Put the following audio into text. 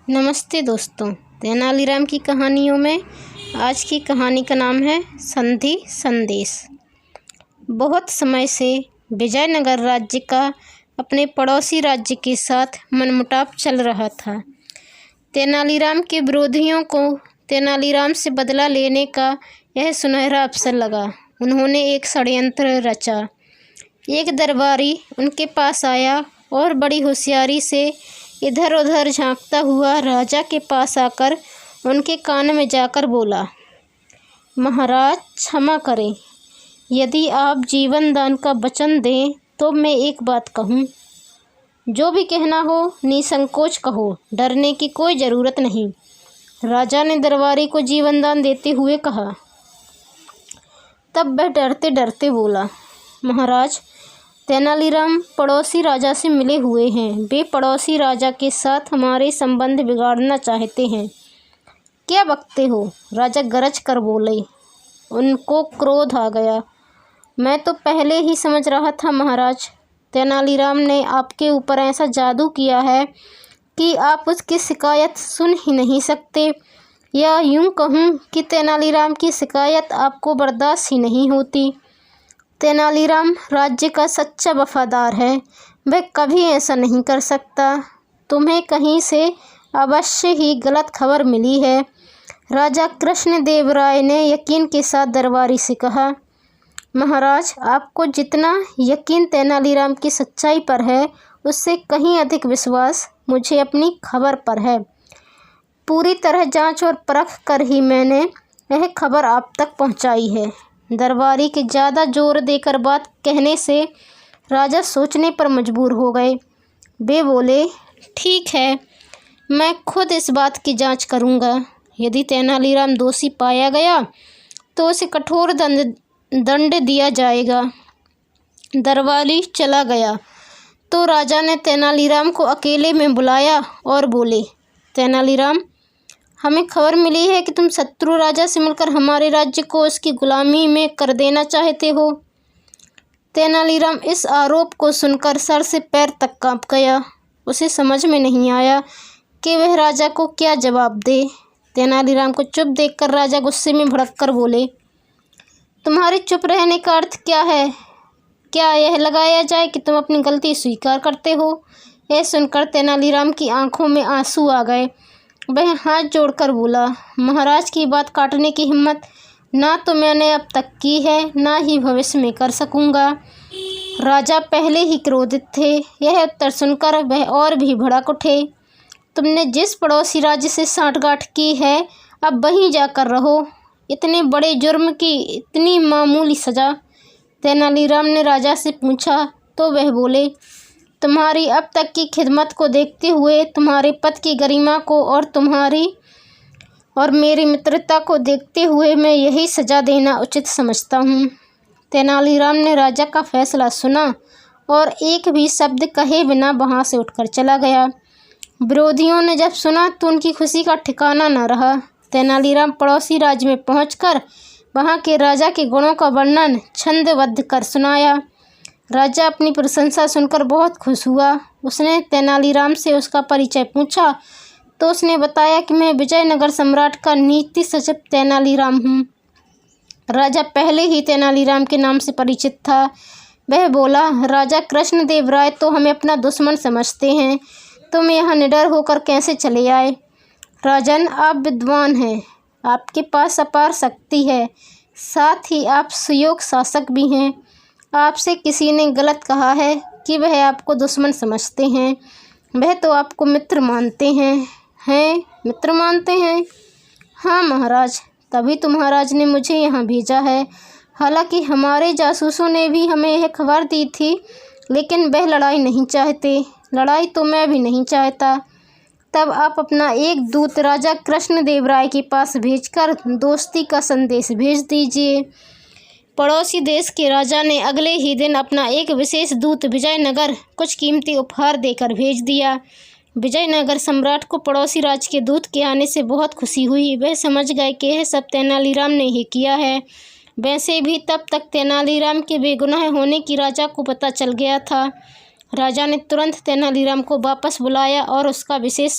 नमस्ते दोस्तों, तेनालीराम की कहानियों में आज की कहानी का नाम है संधि संदेश। बहुत समय से विजयनगर राज्य का अपने पड़ोसी राज्य के साथ मनमुटाव चल रहा था। तेनालीराम के विरोधियों को तेनालीराम से बदला लेने का यह सुनहरा अवसर लगा। उन्होंने एक षड्यंत्र रचा। एक दरबारी उनके पास आया और बड़ी होशियारी से इधर उधर झांकता हुआ राजा के पास आकर उनके कान में जाकर बोला, महाराज क्षमा करें, यदि आप जीवन दान का वचन दें तो मैं एक बात कहूँ। जो भी कहना हो निसंकोच कहो, डरने की कोई ज़रूरत नहीं। राजा ने दरबारी को जीवन दान देते हुए कहा। तब वह डरते डरते बोला, महाराज तेनालीराम पड़ोसी राजा से मिले हुए हैं। वे पड़ोसी राजा के साथ हमारे संबंध बिगाड़ना चाहते हैं। क्या बकते हो? राजा गरज कर बोले। उनको क्रोध आ गया। मैं तो पहले ही समझ रहा था महाराज, तेनालीराम ने आपके ऊपर ऐसा जादू किया है कि आप उसकी शिकायत सुन ही नहीं सकते, या यूँ कहूँ कि तेनालीराम की शिकायत आपको बर्दाश्त ही नहीं होती। तेनालीराम राज्य का सच्चा वफादार है, वह कभी ऐसा नहीं कर सकता। तुम्हें कहीं से अवश्य ही गलत खबर मिली है। राजा कृष्णदेव राय ने यकीन के साथ दरबारी से कहा, महाराज आपको जितना यकीन तेनालीराम की सच्चाई पर है, उससे कहीं अधिक विश्वास मुझे अपनी खबर पर है। पूरी तरह जांच और परख कर ही मैंने यह खबर आप तक पहुंचाई है। दरबारी के ज़्यादा जोर देकर बात कहने से राजा सोचने पर मजबूर हो गए। वे बोले, ठीक है, मैं खुद इस बात की जांच करूंगा। यदि तेनालीराम दोषी पाया गया तो उसे कठोर दंड दिया जाएगा। दरबारी चला गया तो राजा ने तेनालीराम को अकेले में बुलाया और बोले, तेनालीराम, हमें खबर मिली है कि तुम शत्रु राजा से मिलकर हमारे राज्य को उसकी गुलामी में कर देना चाहते हो। तेनालीराम इस आरोप को सुनकर सर से पैर तक कांप गया। उसे समझ में नहीं आया कि वह राजा को क्या जवाब दे। तेनालीराम को चुप देखकर राजा गुस्से में भड़क कर बोले, तुम्हारे चुप रहने का अर्थ क्या है? क्या यह लगाया जाए कि तुम अपनी गलती स्वीकार करते हो? यह सुनकर तेनालीराम की आंखों में आंसू आ गए। वह हाथ जोड़कर बोला, महाराज की बात काटने की हिम्मत ना तो मैंने अब तक की है, ना ही भविष्य में कर सकूंगा। राजा पहले ही क्रोधित थे। यह उत्तर सुनकर वह और भी भड़क उठे। तुमने जिस पड़ोसी राज्य से सांठगांठ की है, अब वहीं जाकर रहो। इतने बड़े जुर्म की इतनी मामूली सज़ा? तेनालीराम ने राजा से पूछा तो वह बोले, तुम्हारी अब तक की खिदमत को देखते हुए, तुम्हारे पद की गरिमा को और तुम्हारी और मेरी मित्रता को देखते हुए मैं यही सज़ा देना उचित समझता हूँ। तेनालीराम ने राजा का फैसला सुना और एक भी शब्द कहे बिना वहाँ से उठकर चला गया। विरोधियों ने जब सुना तो उनकी खुशी का ठिकाना न रहा। तेनालीराम पड़ोसी राज्य में पहुँचकर वहाँ के राजा के गुणों का वर्णन छंदबद्ध कर सुनाया। राजा अपनी प्रशंसा सुनकर बहुत खुश हुआ। उसने तेनालीराम से उसका परिचय पूछा तो उसने बताया कि मैं विजयनगर सम्राट का नीति सचिव तेनालीराम हूँ। राजा पहले ही तेनालीराम के नाम से परिचित था। वह बोला, राजा कृष्णदेव राय तो हमें अपना दुश्मन समझते हैं। तुम यहाँ निडर होकर कैसे चले आए? राजन, आप विद्वान हैं, आपके पास अपार शक्ति है, साथ ही आप सुयोग्य शासक भी हैं। आपसे किसी ने गलत कहा है कि वह आपको दुश्मन समझते हैं। वह तो आपको मित्र मानते हैं। मित्र मानते हैं? हाँ महाराज, तभी तो महाराज ने मुझे यहाँ भेजा है। हालांकि हमारे जासूसों ने भी हमें यह खबर दी थी, लेकिन वह लड़ाई नहीं चाहते। लड़ाई तो मैं भी नहीं चाहता। तब आप अपना एक दूत राजा कृष्णदेव राय के पास भेजकर दोस्ती का संदेश भेज दीजिए। पड़ोसी देश के राजा ने अगले ही दिन अपना एक विशेष दूत विजयनगर कुछ कीमती उपहार देकर भेज दिया। विजयनगर सम्राट को पड़ोसी राज्य के दूत के आने से बहुत खुशी हुई। वह समझ गए कि यह सब तेनालीराम ने ही किया है। वैसे भी तब तक तेनालीराम के बेगुनाह होने की राजा को पता चल गया था। राजा ने तुरंत तेनालीराम को वापस बुलाया और उसका विशेष